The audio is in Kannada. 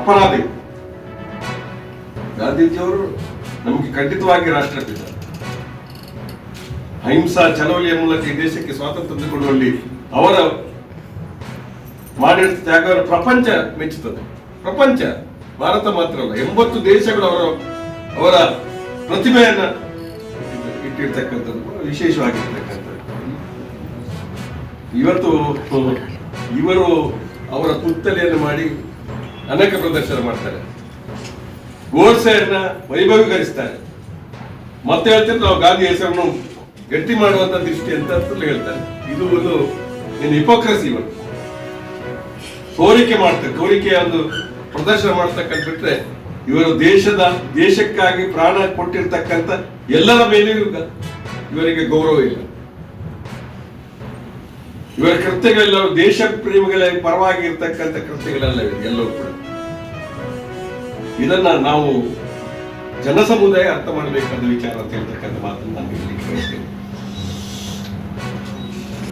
ಅಪರಾಧಿ. ಗಾಂಧೀಜಿಯವರು ನಮಗೆ ಖಂಡಿತವಾಗಿ ರಾಷ್ಟ್ರಪಿತ. ಅಹಿಂಸಾ ಚಳವಳಿಯ ಮೂಲಕ ಈ ದೇಶಕ್ಕೆ ಸ್ವಾತಂತ್ರ್ಯ ತಂದುಕೊಡುವಲ್ಲಿ ಅವರ ಮಾಡಿದ ತ್ಯಾಗವನ್ನು ಪ್ರಪಂಚ ಮೆಚ್ಚುತ್ತದೆ. ಪ್ರಪಂಚ, ಭಾರತ ಮಾತ್ರ ಅಲ್ಲ, 80 ದೇಶಗಳು ಅವರ ಪ್ರತಿಭೆಯನ್ನ ಇಟ್ಟಿರ್ತಕ್ಕಂಥದ್ದು ವಿಶೇಷವಾಗಿರ್ತಕ್ಕಂಥದ್ದು. ಇವತ್ತು ಇವರು ಅವರ ಪುತ್ಥಳಿಯನ್ನು ಮಾಡಿ ಅನೇಕ ಪ್ರದರ್ಶನ ಮಾಡ್ತಾರೆ, ಗೋಡ್ಸೆಯನ್ನ ವೈಭವೀಕರಿಸ್ತಾರೆ. ಮತ್ತೆ ಹೇಳ್ತಾರೆ ನಾವು ಗಾಂಧಿ ಹೆಸರನ್ನು ಗಟ್ಟಿ ಮಾಡುವಂತ ದೃಷ್ಟಿ ಅಂತ ಹೇಳ್ತಾರೆ. ಇದು ಒಂದು ಹಿಪೋಕ್ರಸಿ. ಇವತ್ತು ತೋರಿಕೆ ಮಾಡ್ತಾರೆ, ತೋರಿಕೆಯ ಒಂದು ಪ್ರದರ್ಶನ ಮಾಡ್ತಕ್ಕಂಥ ಬಿಟ್ರೆ ಇವರು ದೇಶಕ್ಕಾಗಿ ಪ್ರಾಣ ಕೊಟ್ಟಿರ್ತಕ್ಕಂಥ ಎಲ್ಲರ ಮೇಲೆಯೂ ಇವರಿಗೆ ಗೌರವ ಇಲ್ಲ. ಇವರ ಕೃತ್ಯಗಳೆಲ್ಲ ದೇಶ ಪ್ರೇಮಿಗಳ ಪರವಾಗಿ ಇರ್ತಕ್ಕಂಥ ಕೃತ್ಯಗಳೆಲ್ಲ ಎಲ್ಲವೂ ಕೂಡ. ಇದನ್ನ ನಾವು ಜನಸಮುದಾಯ ಅರ್ಥ ಮಾಡಬೇಕಾದ ವಿಚಾರ ಅಂತ ಹೇಳ್ತಕ್ಕಂಥ ಮಾತನ್ನು ನಾನು